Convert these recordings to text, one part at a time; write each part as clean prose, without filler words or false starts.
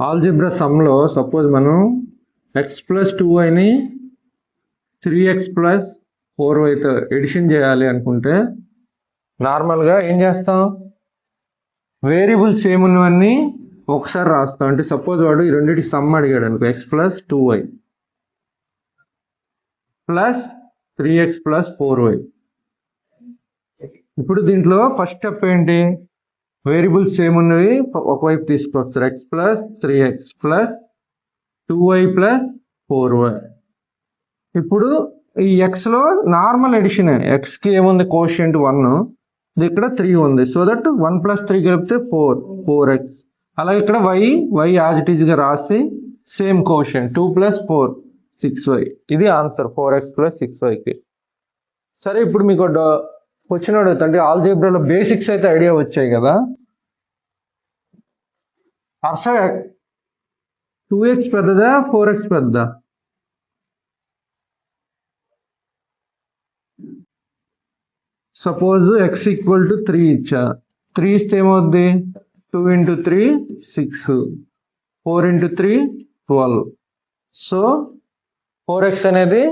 Algebra సమ్లో suppose మనం x plus 2yని 3x ప్లస్ 4yతో ఎడిషన్ చేయాలి అనుకుంటే నార్మల్గా ఏం చేస్తాం, వేరియబుల్స్ ఏమున్నవన్నీ ఒకసారి రాస్తాం. అంటే సపోజ్ వాడు ఈ రెండింటికి సమ్ అడిగాడు అనుకో, X plus 2y plus 3x plus 4y. ఇప్పుడు దీంట్లో ఫస్ట్ స్టెప్ ఏంటి, వేరియబుల్స్ ఏమున్నవి ఒకవైపు తీసుకొస్తారు, X plus 3x plus 2y plus 4y. ఇప్పుడు ఈ ఎక్స్లో నార్మల్ ఎడిషన్, ఎక్స్కి ఏముంది కోషియంట్ 1, ఇక్కడ 3 ఉంది. సో దట్ 1 ప్లస్ 3 కలిపితే 4x. అలాగే ఇక్కడ y యాజ్ ఇట్ ఈజ్గా రాసి సేమ్ కోషియంట్ 2 ప్లస్ 4 6y. ఇది ఆన్సర్ 4x ప్లస్ 6yకి. సరే, ఇప్పుడు మీకు క్వశ్చన్ అడుగుతా, అంటే ఆల్జీబ్రాలో బేసిక్స్ అయితే ఐడియా వచ్చాయి కదా. హర్ష 2x పెద్దదా 4x పెద్దదా? సపోజ్ x ఈక్వల్ టు 3 ఇచ్చా, 3 ఇస్తే ఏమవుద్ది, 2 ఇంటూ 3 6, 4 ఇంటూ 3 12. సో 4x అనేది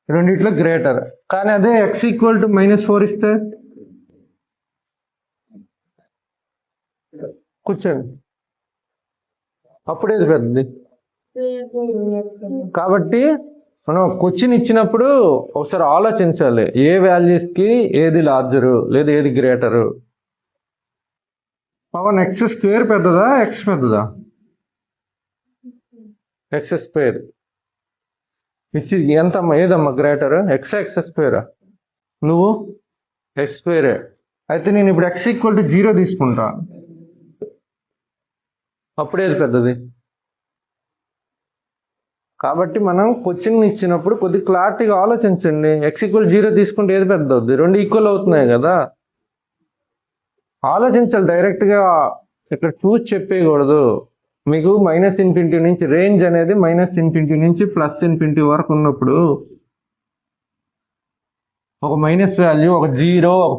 రెండిట్లో గ్రేటర్. కానీ అదే x ఈక్వల్ టు -4 ఇస్తే, కూర్చోండి, అప్పుడేది పెద్దది. కాబట్టి మనం క్వశ్చన్ ఇచ్చినప్పుడు ఒకసారి ఆలోచించాలి, ఏ వాల్యూస్కి ఏది లార్జరు లేదా ఏది గ్రేటరు. పవన్ ఎక్స్ స్క్వేర్ పెద్దదా ఎక్స్ పెద్దదా? ఎక్స్ స్క్వేర్ ఇచ్చి ఎంతమ్మా, ఏదమ్మా గ్రేటర్, ఎక్స్ స్క్వేరా? నువ్వు ఎక్స్ స్క్వేరే. అయితే నేను ఇప్పుడు ఎక్స్ ఈక్వల్ టు 0 తీసుకుంటా, అప్పుడేది పెద్దది. కాబట్టి మనం క్వశ్చన్ ఇచ్చినప్పుడు కొద్దిగా క్లారిటీగా ఆలోచించండి. ఎక్స్ ఈక్వల్ 0 తీసుకుంటే ఏది పెద్ద అవుద్ది, రెండు ఈక్వల్ అవుతున్నాయి కదా. ఆలోచించాలి, డైరెక్ట్గా ఇక్కడ చూసి చెప్పేయకూడదు. మీకు -∞ నుంచి రేంజ్ అనేది -∞ నుంచి +∞ వరకు ఉన్నప్పుడు ఒక మైనస్ వాల్యూ, ఒక 0, ఒక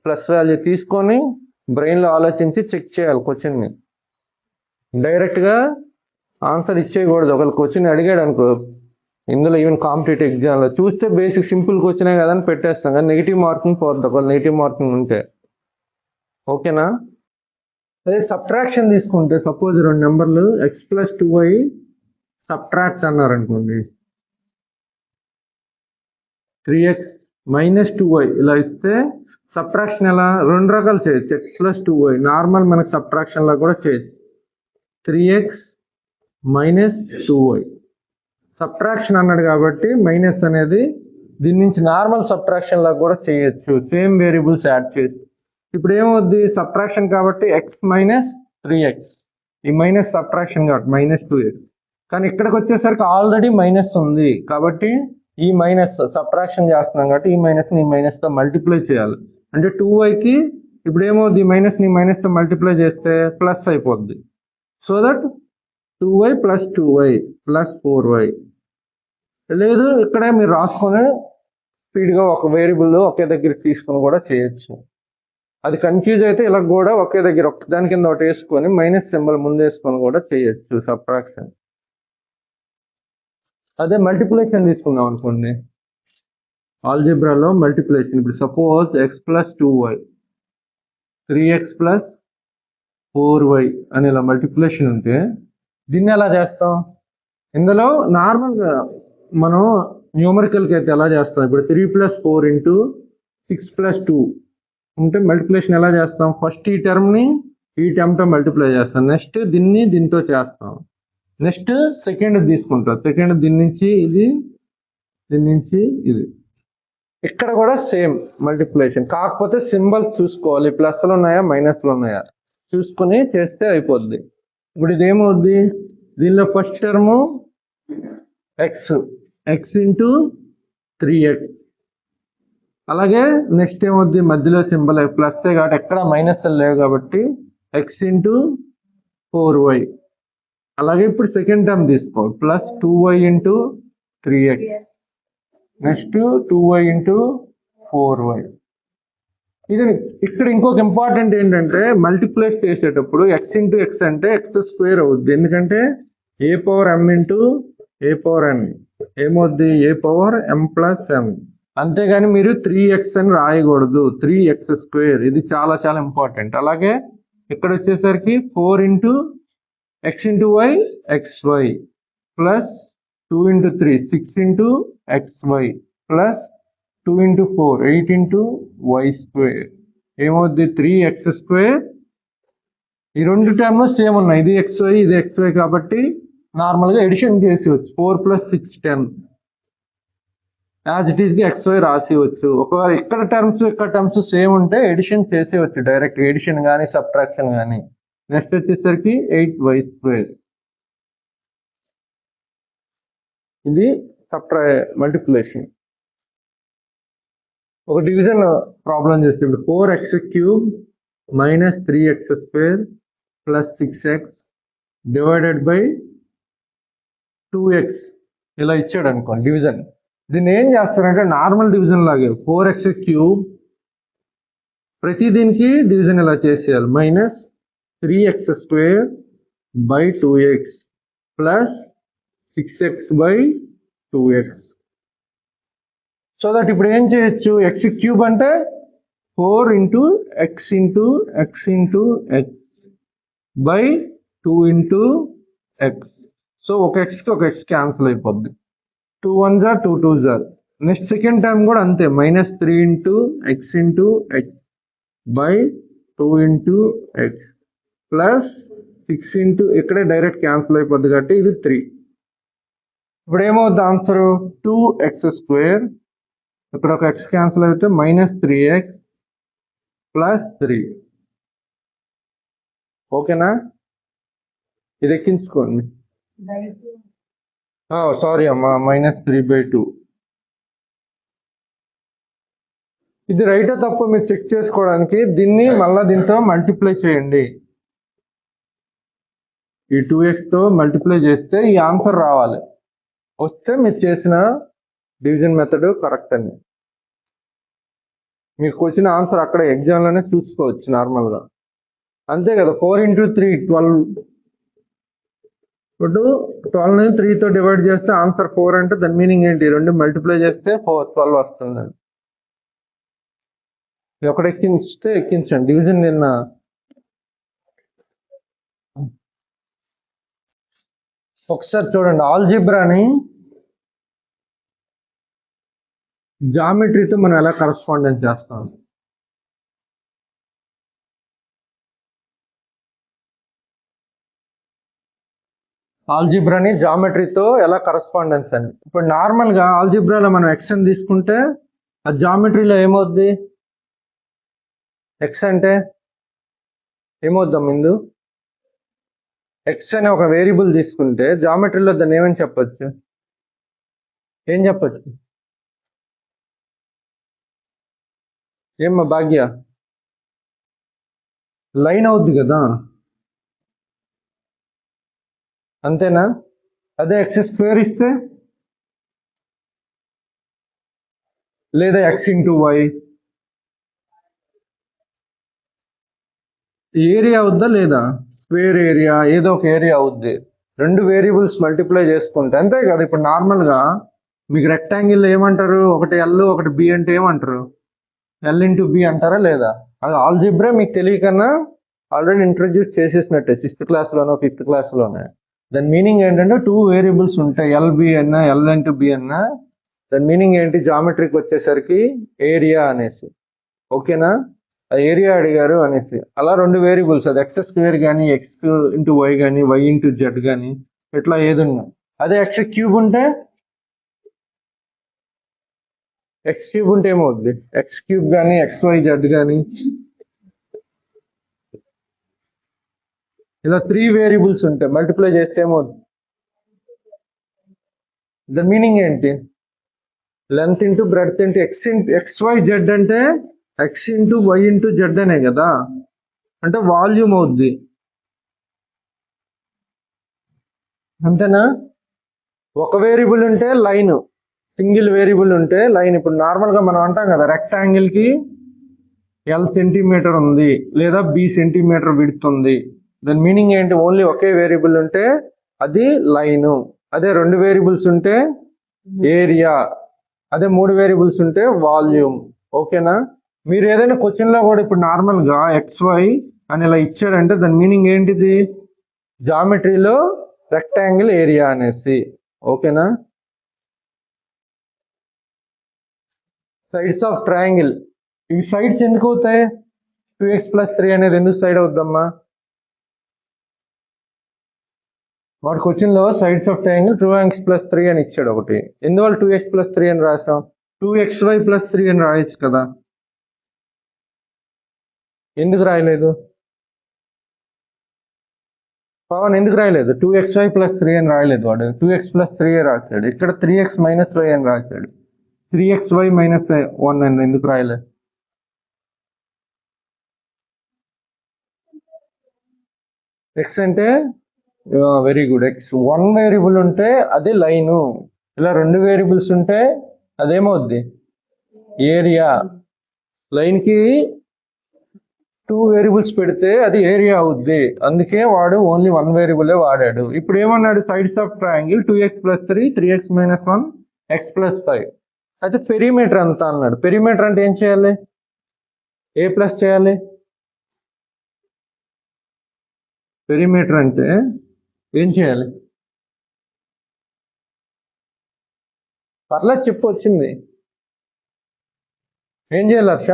ప్లస్ వాల్యూ తీసుకొని బ్రెయిన్లో ఆలోచించి చెక్ చేయాలి క్వశ్చన్ని. డైరెక్ట్గా ఆన్సర్ ఇచ్చేయకూడదు. ఒకళ్ళు క్వశ్చన్ అడిగాడు అనుకో, ఇందులో ఈవెన్ కాంపిటేటివ్ ఎగ్జామ్లో చూస్తే బేసిక్ సింపుల్ క్వశ్చనే కదా అని పెట్టేస్తాం, కానీ నెగిటివ్ మార్కింగ్ పోద్ది ఒకళ్ళు నెగిటివ్ మార్కింగ్ ఉంటే. ఓకేనా? అదే సబ్ట్రాక్షన్ తీసుకుంటే, సపోజ్ రెండు నెంబర్లు ఎక్స్ ప్లస్ 2y సబ్ట్రాక్ట్ అన్నారు అనుకోండి, 3x మైనస్ 2y ఇలా ఇస్తే సబ్ట్రాక్షన్ ఎలా రెండు రకాలు చేయొచ్చు. ఎక్స్ ప్లస్ 2y నార్మల్ మనకు సబ్ట్రాక్షన్లో కూడా చేయొచ్చు. 3x మైనస్ 2y సబ్ట్రాక్షన్ అన్నాడు కాబట్టి మైనస్ అనేది దీని నుంచి నార్మల్ సబ్ట్రాక్షన్ లాగా కూడా చేయొచ్చు, సేమ్ వేరియబుల్స్ యాడ్ చేసి. ఇప్పుడు ఏమవుద్ది, సబ్ట్రాక్షన్ కాబట్టి ఎక్స్ మైనస్ 3x, ఈ మైనస్ సబ్ట్రాక్షన్ కాబట్టి -2x. కానీ ఇక్కడికి వచ్చేసరికి ఆల్రెడీ మైనస్ ఉంది కాబట్టి ఈ మైనస్ సబ్ట్రాక్షన్ చేస్తున్నాం కాబట్టి ఈ మైనస్ని ఈ మైనస్తో మల్టిప్లై చేయాలి. అంటే 2yకి ఇప్పుడు ఏమవుద్ది, మైనస్ని మైనస్తో మల్టిప్లై చేస్తే ప్లస్ అయిపోద్ది. So that 2y plus 2y plus 4y. లేదు, ఇక్కడే మీరు రాసుకొని స్పీడ్గా ఒక వేరియబుల్ ఒకే దగ్గర తీసుకొని కూడా చేయొచ్చు. అది కన్ఫ్యూజ్ అయితే ఇలా కూడా ఒకే దగ్గర దాని కింద ఒకటి వేసుకొని మైనస్ సింబల్ ముందు వేసుకొని కూడా చేయొచ్చు సబ్ట్రాక్షన్. అదే మల్టిప్లికేషన్ తీసుకుందాం అనుకోండి, ఆల్జిబ్రాలో మల్టిప్లికేషన్. ఇప్పుడు suppose X plus 2y 3x plus 4y అని ఇలా మల్టిప్లికేషన్ ఉంటే దీన్ని ఎలా చేస్తాం, ఇందులో నార్మల్గా మనం న్యూమరికల్కి అయితే ఎలా చేస్తాం, ఇప్పుడు 3 + 4 ఇంటూ 6 + 2 ఉంటే మల్టిప్లికేషన్ ఎలా చేస్తాం, ఫస్ట్ ఈ టర్మ్ని ఈ టర్మ్తో మల్టిప్లై చేస్తాం, నెక్స్ట్ దీన్ని దీంతో చేస్తాం, నెక్స్ట్ సెకండ్ తీసుకుంటాం, సెకండ్ దీని నుంచి ఇది, దీని నుంచి ఇది. ఇక్కడ కూడా సేమ్ మల్టిప్లికేషన్, కాకపోతే సింబల్స్ చూసుకోవాలి, ప్లస్లు ఉన్నాయా మైనస్లు ఉన్నాయా చూసుకొని చేస్తే అయిపోద్ది. ఇప్పుడు ఇదేమవుద్ది, దీనిలో first term X into 3x, అలాగే నెక్స్ట్ ఏమవుద్ది, మధ్యలో సింబల్ ప్లస్ే కాబట్టి ఎక్కడ మైనస్ లేవు కాబట్టి ఎక్స్ ఇంటూ 4y. అలాగే ఇప్పుడు సెకండ్ టర్మ్ తీసుకో, plus 2y into 3x, next 2y into 4y. ఇది ఇక్కడ ఇంకొక ఇంపార్టెంట్ ఏంటంటే మల్టిప్లేస్ చేసేటప్పుడు ఎక్స్ ఇంటూ ఎక్స్ అంటే ఎక్స్ స్క్వేర్ అవుద్ది, ఎందుకంటే ఏ పవర్ ఎం ఇంటూ ఏ పవర్ ఎన్ ఏమవుద్ది, ఏ పవర్ ఎం ప్లస్ ఎన్. అంతేగాని మీరు 3x అని రాయకూడదు, 3x స్క్వేర్. ఇది చాలా చాలా ఇంపార్టెంట్. అలాగే ఇక్కడ వచ్చేసరికి 4 into x into y xy plus 2 into 3 6 into xy plus 2 into 4 8 into y square ఏమవుద్ది 3x స్క్వేర్. ఈ రెండు టర్మ్ సేమ్ ఉన్నాయి, ఇది xy ఇది xy కాబట్టి నార్మల్గా ఎడిషన్ చేసేవచ్చు. 4 ప్లస్ 6 10 యాజ్ ఇట్ ఈస్గా xy రాసేవచ్చు. ఒకవేళ ఇక్కడ టర్మ్స్ సేమ్ ఉంటే ఎడిషన్ చేసేవచ్చు డైరెక్ట్, ఎడిషన్ కానీ సబ్ట్రాక్షన్ కానీ. నెక్స్ట్ వచ్చేసరికి 8y స్క్వేర్. ఇది మల్టిప్లికేషన్. ఒక డివిజన్ ప్రాబ్లం చేస్తే 4x cube minus 3x square plus 6x divided by 2x ఇలా ఇచ్చాడు అనుకోండి డివిజన్. దీన్ని ఏం చేస్తారంటే నార్మల్ డివిజన్ లాగే 4x క్యూబ్ ప్రతి దీనికి డివిజన్ ఇలా చేసేయాలి, minus 3x square by 2x plus 6x by 2x. So that ఇప్పుడు ఏం చేయొచ్చు, ఎక్స్ క్యూబ్ అంటే 4 into x into x into X by 2 into X. So ఒక ఎక్స్కి ఒక ఎక్స్ క్యాన్సిల్ అయిపోద్ది, 2 1 జా 2 2 జా. నెక్స్ట్ సెకండ్ టైం కూడా అంతే, minus 3 into x into X by 2 into X plus 6 into ఇక్కడే డైరెక్ట్ క్యాన్సిల్ అయిపోద్ది కాబట్టి ఇది 3. ఇప్పుడు ఏమవుద్ది ఆన్సర్ 2x స్క్వేర్, ఇక్కడ ఒక ఎక్స్ క్యాన్సిల్ అయితే మైనస్ 3x ప్లస్ 3. ఓకేనా, ఇది ఎక్కించుకోండి. సారీ అమ్మా, మైనస్ 3/2. ఇది రైటా తప్ప మీరు చెక్ చేసుకోవడానికి దీన్ని మళ్ళీ దీంతో మల్టిప్లై చేయండి. ఈ 2xతో మల్టిప్లై చేస్తే ఈ ఆన్సర్ రావాలి. వస్తే మీరు చేసిన డివిజన్ మెథడ్ కరెక్ట్ అని మీకు వచ్చిన ఆన్సర్ అక్కడ ఎగ్జామ్లోనే చూసుకోవచ్చు నార్మల్గా. అంతే కదా, 4 ఇంటూ 3 12. ఇప్పుడు 12ని 3తో డివైడ్ చేస్తే ఆన్సర్ 4 అంటే దాని మీనింగ్ ఏంటి, రెండు మల్టిప్లై చేస్తే 12 వస్తుంది. ఒకటి ఎక్కించితే ఎక్కించండి డివిజన్. నిన్న ఒకసారి చూడండి, ఆల్జిబ్రాని జామెట్రీతో మనం ఎలా కరస్పాండెన్స్ చేస్తాం. ఆల్జిబ్రాని జామెట్రీతో ఎలా కరస్పాండెన్స్ అని. ఇప్పుడు నార్మల్గా ఆల్జిబ్రాలో మనం ఎక్స్ అని తీసుకుంటే ఆ జామెట్రీలో ఏమవుద్ది, ఎక్స్ అంటే ఏమవుద్దాం ముందు, ఎక్స్ అనే ఒక వేరియబుల్ తీసుకుంటే జామెట్రీలో దాన్ని ఏమని చెప్పచ్చు, ఏం చెప్పచ్చు, ఏమ్మా భాగ్య, లైన్ అవుద్ది కదా, అంతేనా. అదే ఎక్స్ స్క్వేర్ ఇస్తే లేదా ఎక్స్ ఇంటూ వై ఏరియా అవుద్దా లేదా, స్క్వేర్ ఏరియా ఏదో ఒక ఏరియా అవుద్ది. రెండు వేరియబుల్స్ మల్టిప్లై చేసుకుంటే అంతే కదా. ఇప్పుడు నార్మల్గా మీకు రెక్టాంగిల్ ఏమంటారు, ఒకటి ఎల్ ఒకటి బి అంటే ఏమంటారు, ఎల్ ఇంటూ బి అంటారా లేదా. అది ఆల్జిబ్రా మీకు తెలియకన్నా ఆల్రెడీ ఇంట్రడ్యూస్ చేసేసినట్టే 6th క్లాస్లోనో 5th క్లాస్లోనే. దాని మీనింగ్ ఏంటంటే 2 వేరియబుల్స్ ఉంటాయి, ఎల్బి అన్నా ఎల్ ఇంటూ బి అన్నా. దాని మీనింగ్ ఏంటి, జామెట్రీకి వచ్చేసరికి ఏరియా అనేసి. ఓకేనా, ఆ ఏరియా అడిగారు అనేసి. అలా 2 వేరియబుల్స్, అది ఎక్స్ స్క్వేర్ కానీ ఎక్స్ ఇంటూ వై కానీ వై ఇంటూ జెడ్ కానీ ఇట్లా ఏదున్నా. అదే ఎక్స్ క్యూబ్ ఉంటే ఏమవుద్ది, ఎక్స్ క్యూబ్ కానీ ఎక్స్ వై జెడ్ కానీ ఇలా 3 వేరియబుల్స్ ఉంటాయి, మల్టిప్లై చేస్తే ఏమవుద్ది. దాని మీనింగ్ ఏంటి, length into breadth into x y z అంటే x into y into z అనే కదా, అంటే వాల్యూమ్ అవుద్ది. అంతేనా. ఒక వేరియబుల్ ఉంటే లైన్, సింగిల్ వేరియబుల్ ఉంటే లైన్. ఇప్పుడు నార్మల్గా మనం అంటాం కదా రెక్టాంగిల్కి L సెంటీమీటర్ ఉంది లేదా B సెంటీమీటర్ విడ్త్ ఉంది. దాని మీనింగ్ ఏంటి? ఓన్లీ ఒకే వేరియబుల్ ఉంటే అది లైన్, అదే 2 వేరియబుల్స్ ఉంటే ఏరియా, అదే 3 వేరియబుల్స్ ఉంటే వాల్యూమ్. ఓకేనా? మీరు ఏదైనా క్వశ్చన్ లో కూడా ఇప్పుడు నార్మల్ గా XY అని ఇలా ఇచ్చాడంటే దాని మీనింగ్ ఏంటిది? జామెట్రీలో రెక్టాంగిల్ ఏరియా అనేసి. ఓకేనా? సైడ్స్ ఆఫ్ ట్రయాంగిల్, ఇవి సైడ్స్ ఎందుకు అవుతాయి? 2x + 3 అనేది ఎందుకు సైడ్ అవుద్దమ్మా? వాడి క్వశ్చన్ లో సైడ్స్ ఆఫ్ ట్రయాంగిల్ 2x + 3 అని ఇచ్చాడు ఒకటి. ఎందువల్ల 2x + 3 అని రాసాం? 2xy + 3 అని రాయొచ్చు కదా, ఎందుకు రాయలేదు? పవన్ ఎందుకు రాయలేదు? 2xy + 3 అని రాయలేదు వాడు, 2x + 3 రాశాడు. ఇక్కడ 3x - y అని రాశాడు. 3xy - 1 అని ఎందుకు రాయలేదు? x అంటే వెరీ గుడ్, x 1 వేరియబుల్ ఉంటే అది లైను, ఇలా 2 వేరియబుల్స్ ఉంటే అదేమవుద్ది? ఏరియా. లైన్ కి 2 వేరియబుల్స్ పెడితే అది ఏరియా అవుద్ది, అందుకే వాడు ఓన్లీ 1 వేరియబులే వాడాడు. ఇప్పుడు ఏమన్నాడు? Sides of triangle 2x + 3, 3x - 1, x + 5. అయితే పెరిమీటర్ ఎంత అన్నాడు. పెరిమీటర్ అంటే ఏం చేయాలి? ఏ ప్లస్ చేయాలి. పెరిమీటర్ అంటే ఏం చేయాలి? పర్లేదు చెప్పు, వచ్చింది. ఏం చేయాలి హర్ష?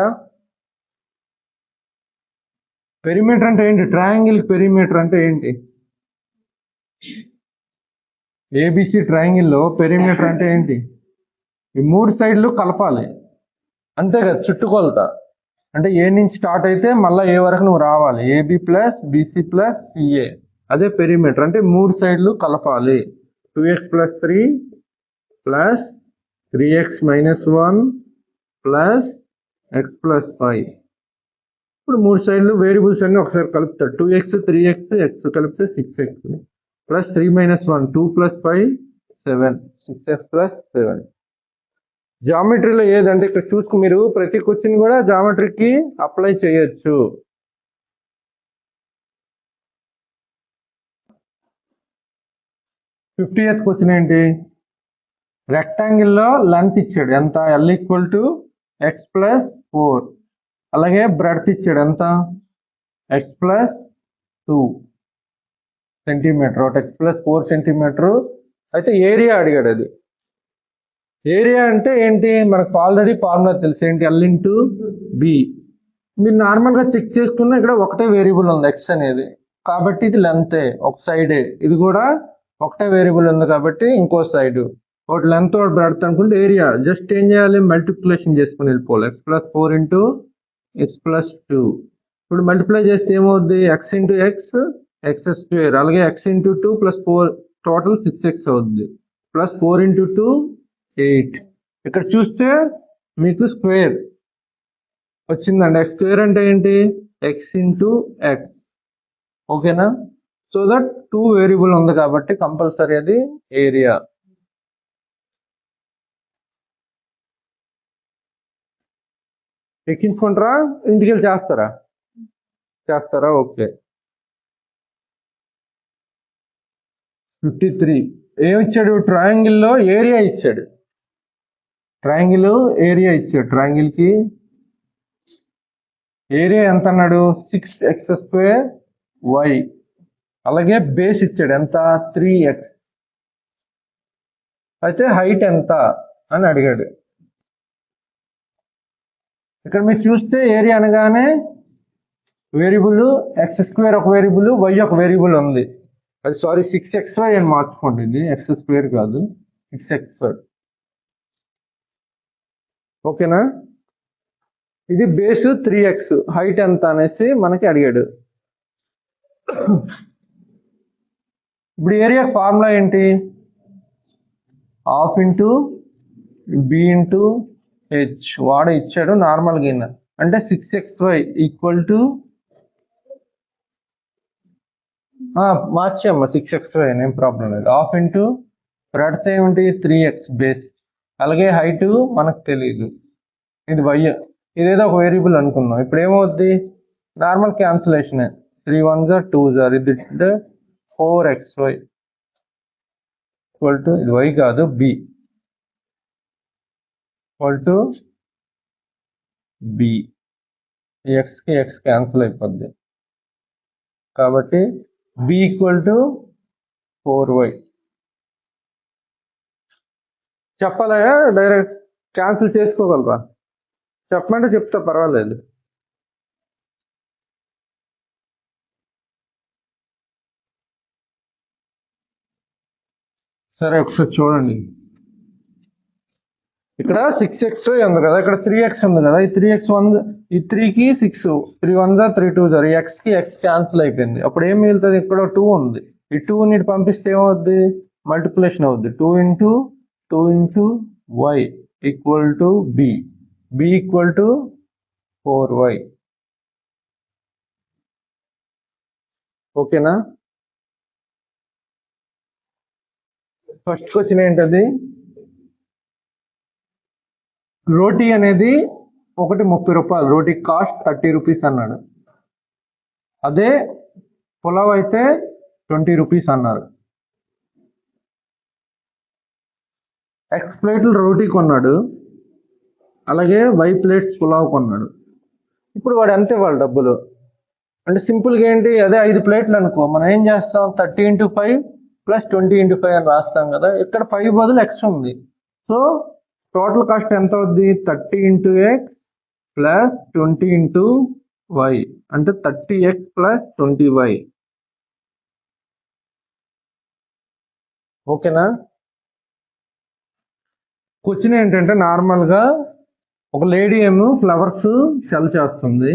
పెరిమీటర్ అంటే ఏంటి? ట్రయాంగిల్ పెరిమీటర్ అంటే ఏంటి? ఏబిసి ట్రయాంగిల్లో పెరిమీటర్ అంటే ఏంటి? ఈ 3 సైడ్లు కలపాలి, అంతే కదా చుట్టుకొలత. అంటే ఏ నుంచి స్టార్ట్ అయితే మళ్ళీ ఏ వరకు నువ్వు రావాలి, ఏబి + బిసి + సిఏ, అదే పెరిమీటర్. అంటే 3 సైడ్లు కలపాలి. 2x + 3 + 3x - 1 + x + 5. ఇప్పుడు 3 సైడ్లు వేరియబుల్స్ అన్ని ఒకసారి కలుపుతాడు. 2x 3x x కలిపితే 6x + 3 - 1 2 + 5 7 6x + 7. జామెట్రీలో ఏదంటే ఇక్కడ చూసుకు, మీరు ప్రతి క్వశ్చన్ కూడా జామెట్రీకి అప్లై చేయొచ్చు. ఫిఫ్టీయత్ క్వశ్చన్ ఏంటి? రెక్టాంగిల్లో లెంత్ ఇచ్చాడు ఎంత? L = x + 4. అలాగే బ్రెడ్త్ ఇచ్చాడు ఎంత? x + 2 centimetre, x + 4 centimetre. అయితే ఏరియా అడిగాడు. అది ఏరియా అంటే ఏంటి? మనకు ఆల్రెడీ ఫార్ములా తెలుసు, ఏంటి? L × B. మీరు నార్మల్గా చెక్ చేసుకున్న ఇక్కడ ఒకటే వేరియబుల్ ఉంది x అనేది, కాబట్టి ఇది లెంతే, ఒక సైడే. ఇది కూడా ఒకటే వేరియబుల్ ఉంది కాబట్టి ఇంకో సైడ్. ఒకటి లెంత్ ఒకటి బ్రెడ్త్ అనుకుంటే ఏరియా జస్ట్ ఏం చేయాలి? మల్టిప్లికేషన్ చేసుకుని వెళ్ళిపోవాలి. x + 4 × x + 2. ఇప్పుడు మల్టిప్లై చేస్తే ఏమవుద్ది? x × x x², అలాగే x × 2 + 4 టోటల్ 6x అవుద్ది, + 4 × 2 8. ఇక్కడ చూస్తే మీకు స్క్వేర్ వచ్చిందండి. x² అంటే ఏంటి? x × x. ఓకేనా? సో దట్ 2 వేరియబుల్ ఉంది కాబట్టి కంపల్సరీ అది ఏరియా. ఎక్కించుకుంటారా? ఇంటికి వెళ్ళి చేస్తారా? ఓకే. 53 ఏమిచ్చాడు? ట్రయాంగిల్లో ఏరియా ఇచ్చాడు. ట్రయాంగిల్ ఏరియా ఇచ్చాడు. ట్రయాంగిల్కి ఏరియా ఎంత అన్నాడు? 6x², y. అలాగే బేస్ ఇచ్చాడు ఎంత? 3x. అయితే హైట్ ఎంత అని అడిగాడు. ఇక్కడ మీరు చూస్తే ఏరియా అనగానే వేరియబుల్ x² ఒక వేరియబుల్, y ఒక వేరియబుల్ ఉంది. అది సారీ 6xy అని మార్చుకోండి, ఇది x² కాదు 6xy. ఓకేనా? ఇది బేస్ 3x, హైట్ ఎంత అనేసి మనకి అడిగాడు. ఇప్పుడు ఏరియా ఫార్ములా ఏంటి? ½ × b × h. వాడు ఇచ్చాడు నార్మల్గా, అంటే 6xy = మార్చేయమ్మా 6xy, ఏం ప్రాబ్లం లేదు. ½ బ్రెడ్త్ ఏమిటి? 3x బేస్, అలాగే హైట్ మనకు తెలియదు, ఇది y. ఇదేదో ఒక వేరియబుల్ అనుకున్నాం. ఇప్పుడు ఏమవుద్ది, normal cancellation 3 1s are 2s are ఇది 4xy ఈక్వల్ టు ఇది y కాదు b ఈక్వల్ టు b. ఎక్స్కి ఎక్స్ క్యాన్సిల్ అయిపోద్ది కాబట్టి b ఈక్వల్ టు 4y. చెప్పాలా డైరెక్ట్ క్యాన్సిల్ చేసుకోగలరా? చెప్పమంటే చెప్తా, పర్వాలేదు. సరే ఒకసారి చూడండి, ఇక్కడ 6x ఉంది కదా, ఇక్కడ 3x ఉంది కదా, ఈ 3x 1 ఈ 3కి 6 3 1s are 3 2s are ఎక్స్కి ఎక్స్ క్యాన్సిల్ అయిపోయింది. అప్పుడు ఏం మిగులుతుంది, ఇక్కడ 2 ఉంది, ఈ 2 నీటి పంపిస్తే ఏమవుద్ది, మల్టిప్లికేషన్ అవుద్ది. 2 into y equal to b equal to 4y. ఓకేనా? ఫస్ట్ క్వశ్చన్ ఏంటది, రోటీ అనేది ఒకటి 30 రూపాయలు, రోటీ కాస్ట్ 30 రూపీస్ అన్నాడు. అదే పులావ్ అయితే 20 రూపీస్ అన్నారు. ఎక్స్ ప్లేట్లు రోటీ కొన్నాడు, అలాగే వై ప్లేట్స్ పులావ్ కొన్నాడు. ఇప్పుడు వాడు ఎంత ఇవ్వాలి డబ్బులు అంటే సింపుల్గా ఏంటి, అదే 5 ప్లేట్లు అనుకో, మనం ఏం చేస్తాం 30 into 5 + 20 into 5 అని రాస్తాం కదా. ఇక్కడ 5 బదులు x ఉంది, సో టోటల్ కాస్ట్ ఎంత అవుద్ది, 30 into x + 20 into y అంటే 30x + 20y. ఓకేనా? క్వశ్చన్ ఏంటంటే, నార్మల్గా ఒక లేడీ ఏమో ఫ్లవర్స్ సెల్ చేస్తుంది.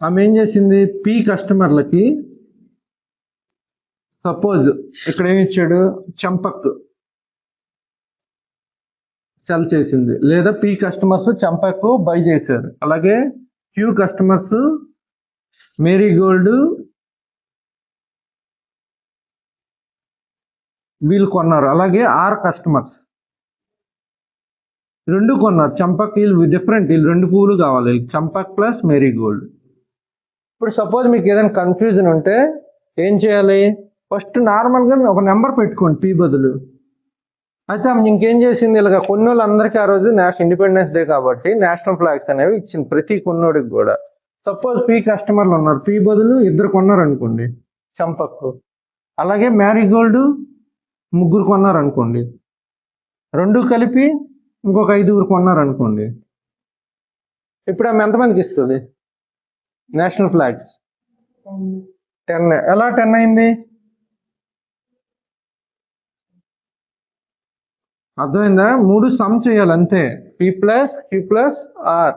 ఆమె ఏం చేసింది, పి కస్టమర్లకి సపోజ్ ఇక్కడ ఏమి ఇచ్చాడు, చంపక్ సెల్ చేసింది, లేదా పి కస్టమర్స్ చంపక్ బై చేశారు, అలాగే క్యూ కస్టమర్స్ మేరీగోల్డ్ వీళ్ళు కొన్నారు, అలాగే ఆర్ కస్టమర్స్ రెండు కొన్నారు. చంపక్ వీళ్ళు డిఫరెంట్, వీళ్ళు 2 పువ్వులు కావాలి, చంపక్ ప్లస్ మేరీగోల్డ్. ఇప్పుడు సపోజ్ మీకు ఏదైనా కన్ఫ్యూజన్ ఉంటే ఏం చేయాలి, ఫస్ట్ నార్మల్గా ఒక నెంబర్ పెట్టుకోండి పి బదులు. అయితే ఆమె ఇంకేం చేసింది, ఇలాగ కొన్ని వాళ్ళందరికీ ఆ రోజు ఇండిపెండెన్స్ డే కాబట్టి నేషనల్ ఫ్లాగ్స్ అనేవి ఇచ్చింది ప్రతి కొన్నోడికి కూడా. సపోజ్ పి కస్టమర్లు ఉన్నారు, పి బదులు 2 కొన్నారు అనుకోండి చంపక్, అలాగే మ్యారీగోల్డ్ 3 కొన్నారు అనుకోండి, 2 కలిపి ఇంకొక 5 కొన్నారు అనుకోండి. ఇప్పుడు ఆమె ఎంతమందికి ఇస్తుంది నేషనల్ ఫ్లాగ్స్? 10. ఎలా 10 అయింది, అర్థమైందా? 3 సమ్ చేయాలి అంతే, p plus q plus r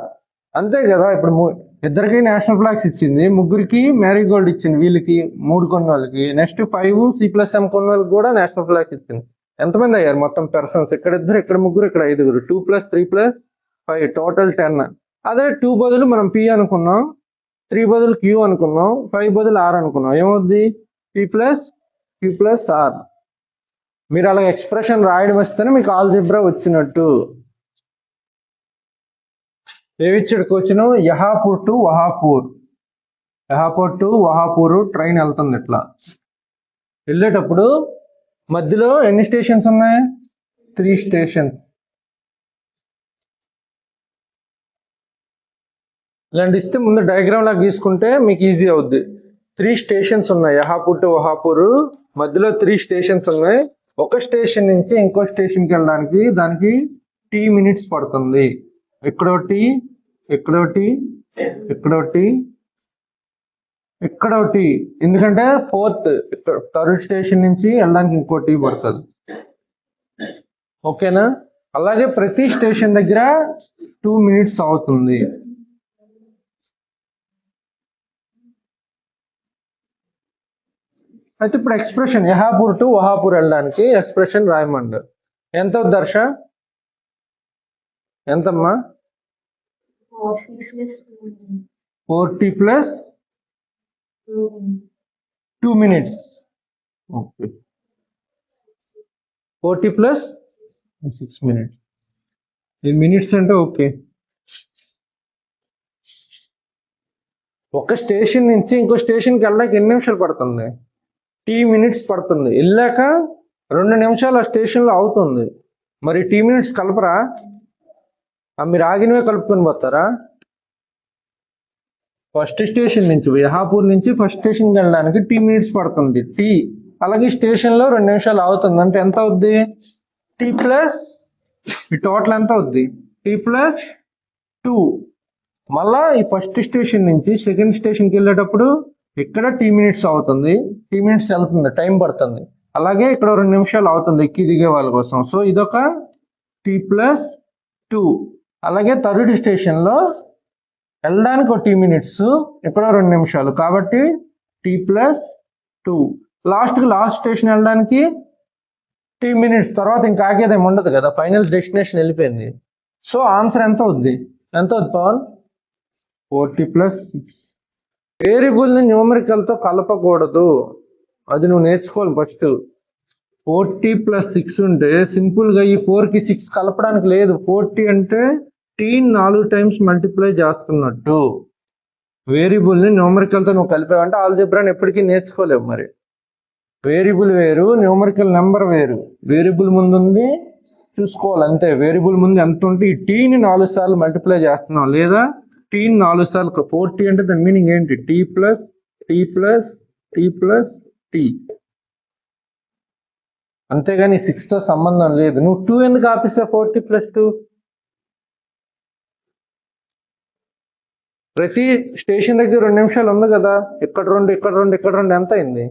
అంతే కదా. ఇప్పుడు 2కి నేషనల్ ఫ్లాగ్స్ ఇచ్చింది, 3కి మ్యారీగోల్డ్ ఇచ్చింది, వీళ్ళకి 3 కొన్న వాళ్ళకి, నెక్స్ట్ 5 C+M కొన్న వాళ్ళకి కూడా నేషనల్ ఫ్లాగ్స్ ఇచ్చింది. ఎంతమంది అయ్యారు మొత్తం పర్సన్స్, ఇక్కడ 2, ఇక్కడ 3, ఇక్కడ 5, 2 + 3 + 5 టోటల్ 10. అదే 2 బదులు మనం పి అనుకున్నాం, 3 బదులు క్యూ అనుకున్నాం, 5 బదులు ఆర్ అనుకున్నాం, ఏమవుద్ది p plus q plus r. మీరు అలా ఎక్స్ప్రెషన్ రాయడం వస్తేనే మీకు ఆల్జీబ్రా వచ్చినట్టు. ఏమిచ్చాడు question, Yahapur to Wahapur train వెళ్తుంది. ఇట్లా వెళ్ళేటప్పుడు మధ్యలో ఎన్ని స్టేషన్స్ ఉన్నాయి, 3 స్టేషన్స్. ఇలాంటి ఇస్తే ముందు డయాగ్రామ్ లాగా గీసుకుంటే మీకు ఈజీ అవుద్ది. 3 స్టేషన్స్ ఉన్నాయి, యహాపూర్ టు వహాపూర్ మధ్యలో 3 స్టేషన్స్ ఉన్నాయి. ఒక స్టేషన్ నుంచి ఇంకో స్టేషన్కి వెళ్ళడానికి దానికి T minutes పడుతుంది. ఇక్కడొకటి, ఇక్కడొకటి, ఇక్కడొకటి, ఇక్కడొకటి, ఎందుకంటే 4th థర్డ్ స్టేషన్ నుంచి వెళ్ళడానికి ఇంకో T పడుతుంది. ఓకేనా? అలాగే ప్రతి స్టేషన్ దగ్గర 2 minutes అవుతుంది. అయితే ఇప్పుడు ఎక్స్ప్రెషన్ యహాపూర్ టు వహాపూర్ వెళ్ళడానికి ఎక్స్ప్రెషన్ రాయమండు. ఎంత దర్శ, ఎంతమ్మా? 40 + 2 minutes. Okay, 40 + 6 minutes. ఇది మినిట్స్ అంటే ఓకే. ఒక స్టేషన్ నుంచి ఇంకో స్టేషన్కి వెళ్ళడానికి ఎన్ని నిమిషాలు పడుతుంది? టీ మినిట్స్ పడుతుంది. వెళ్ళాక 2 నిమిషాలు ఆ స్టేషన్లో అవుతుంది. మరి టీ మినిట్స్ కలపరా? మీరు ఆగినవే కలుపుకొని పోతారా? ఫస్ట్ స్టేషన్ నుంచి విహాపూర్ నుంచి ఫస్ట్ స్టేషన్కి వెళ్ళడానికి టీ మినిట్స్ పడుతుంది టీ. అలాగే స్టేషన్లో 2 నిమిషాలు అవుతుంది. అంటే ఎంత అవుద్ది? టీ ప్లస్ ఈ టోటల్ ఎంత అవుద్ది? T plus 2. మళ్ళా ఈ ఫస్ట్ స్టేషన్ నుంచి సెకండ్ స్టేషన్కి వెళ్ళేటప్పుడు ఇక్కడ టీ మినిట్స్ అవుతుంది. టీ మినిట్స్ వెళ్తుంది, టైం పడుతుంది. అలాగే ఇక్కడ 2 నిమిషాలు అవుతుంది ఎక్కి దిగే వాళ్ళ కోసం. సో ఇదొక టీ ప్లస్ 2. అలాగే థర్డ్ స్టేషన్లో వెళ్ళడానికి ఒక టీ మినిట్స్, ఇక్కడ 2 నిమిషాలు, కాబట్టి టీ ప్లస్ 2. లాస్ట్ స్టేషన్ వెళ్ళడానికి టీ మినిట్స్, తర్వాత ఇంకా ఆగేదేమి ఉండదు కదా, ఫైనల్ డెస్టినేషన్ వెళ్ళిపోయింది. సో ఆన్సర్ ఎంత అవుద్ది పవన్? 40 + 6. వేరియబుల్ని న్యూమరికల్తో కలపకూడదు, అది నువ్వు నేర్చుకోవాలి ఫస్ట్. 40 + 6 ఉంటే సింపుల్గా ఈ 4కి 6 కలపడానికి లేదు. 40 అంటే టీ 4 టైమ్స్ మల్టిప్లై చేస్తున్నట్టు. వేరియబుల్ని న్యూమరికల్తో నువ్వు కలిపావంటే ఆల్జీబ్రాని ఎప్పటికీ నేర్చుకోలేవు. మరి వేరియబుల్ వేరు, న్యూమరికల్ నెంబర్ వేరు. వేరియబుల్ ముందు ఉంది చూసుకోవాలి అంతే. వేరియబుల్ ముందు ఎంత ఉంటే ఈ టీని 4 సార్లు మల్టిప్లై చేస్తున్నాం, లేదా టీని 4 సార్లు. 40 అంటే దాని మీనింగ్ ఏంటి? T plus T plus T plus T, అంతేగాని 6తో సంబంధం లేదు. నువ్వు 2 ఎందుకు ఆపిస్తావు? 40 + 2. ప్రతి స్టేషన్ దగ్గర 2 నిమిషాలు ఉంది కదా, ఇక్కడ 2 ఇక్కడ 2 ఇక్కడ 2 ఎంత అయింది?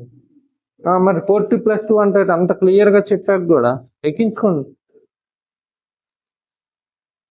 మరి 40 + 2 అంటే అంత క్లియర్గా చెప్పాక కూడా ఎక్కించుకోండి.